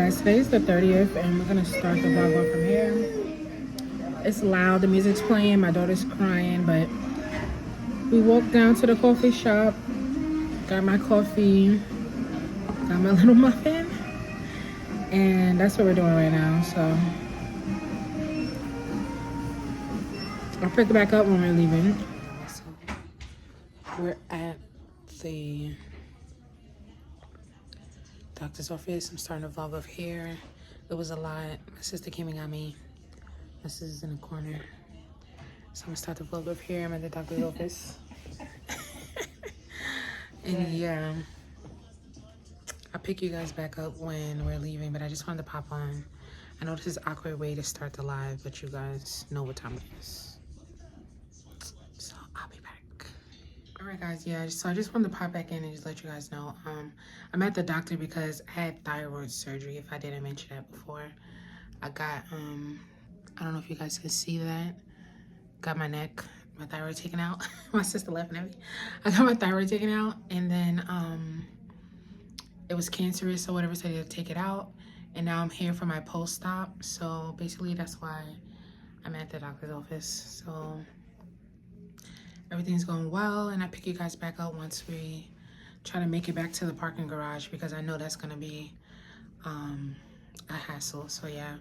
guys, today's the 30th and we're gonna start the vlog off from here. It's loud, the music's playing, my daughter's crying, but we walked down to the coffee shop, got my coffee, got my little muffin, and that's what we're doing right now. So I'll pick it back up when we're leaving. We're at the doctor's office. I'm starting to vlog off here. It was a lot. My sister came and got me. My sister's in the corner. So I'm gonna start the vlog off here. I'm at the doctor's office. And yeah, I'll pick you guys back up when we're leaving, but I just wanted to pop on. I know this is an awkward way to start the live, but you guys know what time it is. So I'll be back. All right, guys, yeah, so I just wanted to pop back in and just let you guys know. I'm at the doctor because I had thyroid surgery, if I didn't mention that before. I got, I don't know if you guys can see that. Got my neck, my thyroid taken out. My sister laughing at me. I got my thyroid taken out, and then it was cancerous or whatever, so they had to take it out. And now I'm here for my post-op. So basically that's why I'm at the doctor's office. So everything's going well, and I pick you guys back up once we try to make it back to the parking garage, because I know that's gonna be a hassle. So yeah,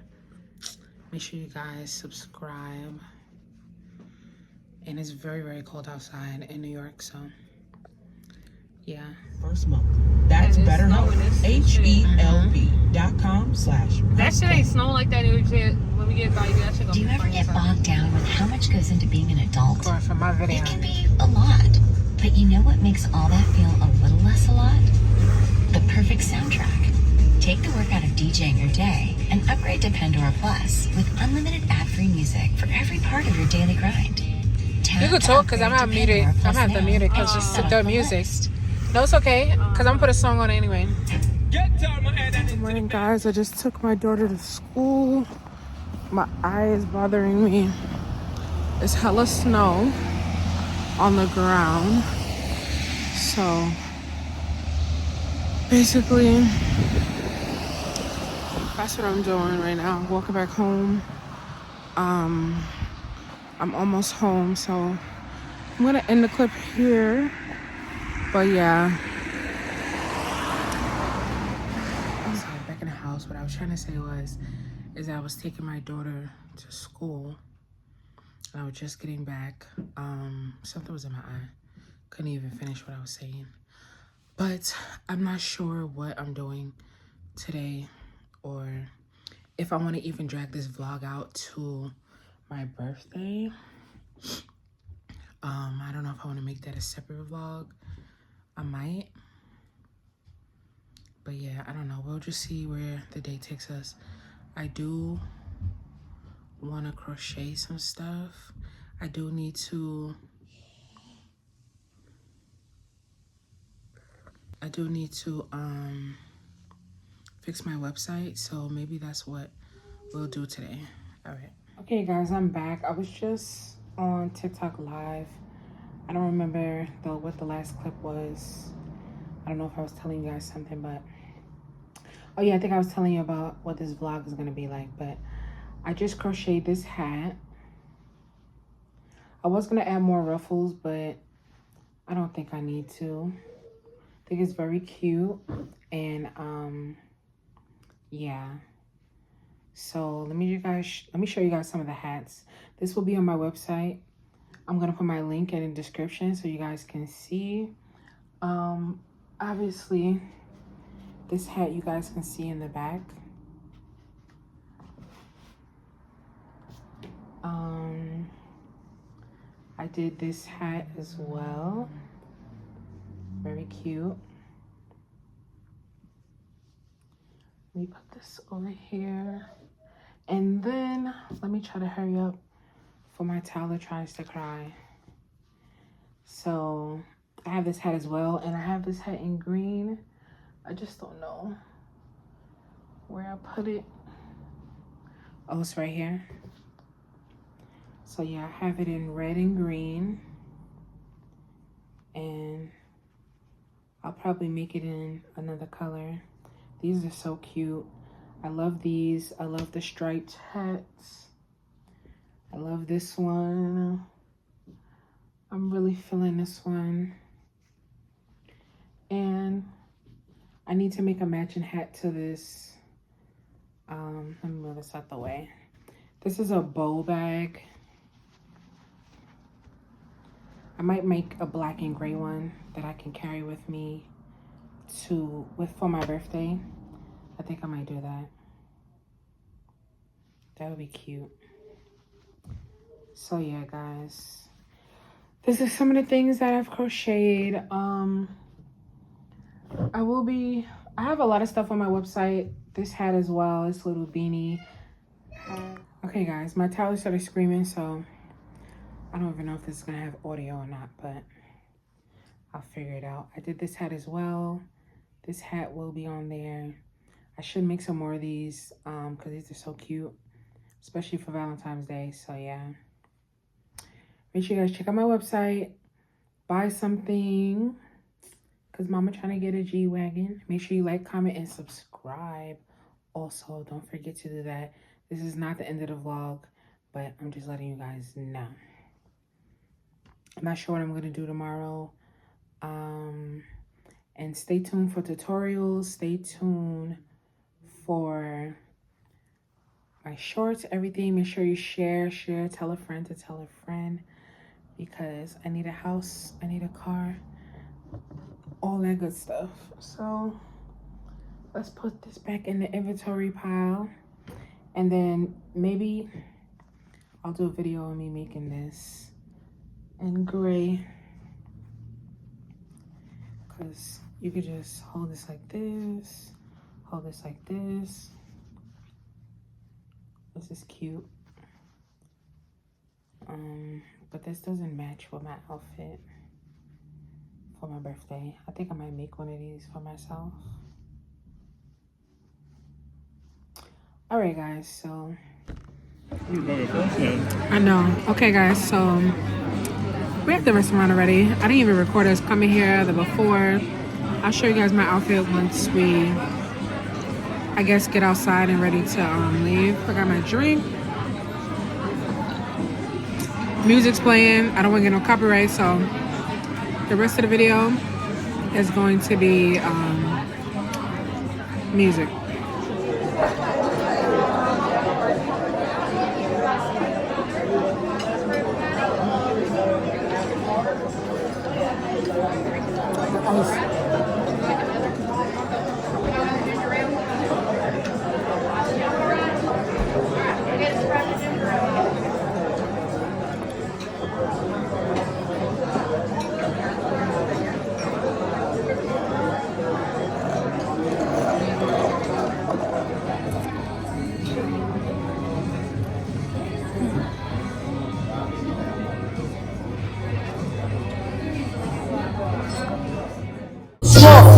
make sure you guys subscribe. And it's very, very cold outside in New York, so yeah. First month. That's BetterHelp. HELP.com/. That shit ain't snowing like that when we get by. That shit gonna Do you ever get bogged down with how much goes into being an adult? Or for my video. It can be a lot. But you know what makes all that feel a little less a lot? The perfect soundtrack. Take the work out of DJing your day and upgrade to Pandora Plus with unlimited ad-free music for every part of your daily grind. You could talk because I'm not muted. I'm gonna have to mute it because it's the music. No, it's okay because I'm gonna put a song on anyway. Good morning, guys. I just took my daughter to school. My eye is bothering me. It's hella snow on the ground. So basically, that's what I'm doing right now. I'm walking back home. I'm almost home, so I'm gonna end the clip here. But yeah, back in the house. What I was trying to say is I was taking my daughter to school, and I was just getting back. Something was in my eye. Couldn't even finish what I was saying. But I'm not sure what I'm doing today, or if I want to even drag this vlog out to my birthday. I don't know if I want to make that a separate vlog. I might, but yeah, I don't know. We'll just see where the day takes us. I do want to crochet some stuff. I do need to fix my website, so maybe that's what we'll do today. All right. Okay, guys, I'm back. I was just on TikTok live. I don't remember what the last clip was. I don't know if I was telling you guys something, but oh yeah, I think I was telling you about what this vlog is gonna be like. But I just crocheted this hat. I was gonna add more ruffles, but I don't think I need to. I think it's very cute, and yeah. So let me show you guys some of the hats. This will be on my website. I'm gonna put my link in the description so you guys can see. Obviously, this hat you guys can see in the back. I did this hat as well. Very cute. Let me put this over here. And then, let me try to hurry up for my Tyler Tries to Cry. So, I have this hat as well, and I have this hat in green. I just don't know where I put it. Oh, it's right here. So yeah, I have it in red and green. And I'll probably make it in another color. These are so cute. I love these. I love the striped hats. I love this one. I'm really feeling this one. And I need to make a matching hat to this. Let me move this out the way. This is a bow bag. I might make a black and gray one that I can carry with me for my birthday. I think I might do that. That would be cute. So yeah, guys, this is some of the things that I've crocheted. I have a lot of stuff on my website. This hat as well, this little beanie. Okay guys, my toddler started screaming, so I don't even know if this is gonna have audio or not, but I'll figure it out. I did this hat as well. This hat will be on there. I should make some more of these because these are so cute, especially for Valentine's Day. So yeah, make sure you guys check out my website, buy something, because mama trying to get a G-Wagon. Make sure you like, comment, and subscribe. Also, don't forget to do that. This is not the end of the vlog, but I'm just letting you guys know. I'm not sure what I'm going to do tomorrow. And stay tuned for tutorials. Stay tuned for my shorts, everything. Make sure you share, tell a friend to tell a friend, because I need a house, I need a car, all that good stuff. So let's put this back in the inventory pile, and then maybe I'll do a video of me making this in gray, because you could just hold this like this, hold this like this. This is cute. But this doesn't match with my outfit for my birthday. I think I might make one of these for myself. All right, guys, so I know. Okay, guys, so we're at the restaurant already. I didn't even record us coming here the before. I'll show you guys my outfit once we, I guess, get outside and ready to leave. I got my drink. Music's playing. I don't want to get no copyright, so the rest of the video is going to be music.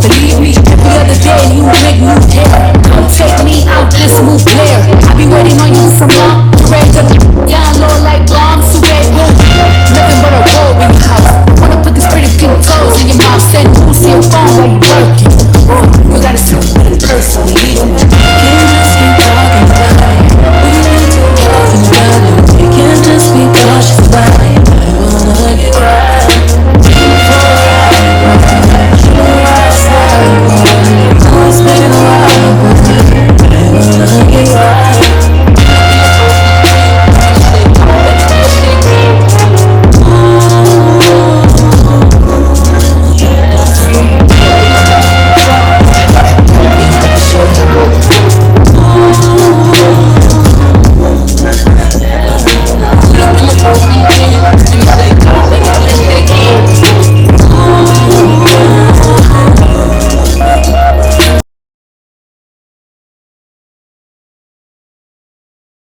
Believe me, every other day you make new hair. Don't take me out, this move clear. I be waiting on you from long. Ready to down low like bombs. So nothing but a roll in your house. Wanna put these pretty pink toes in your mouth. Send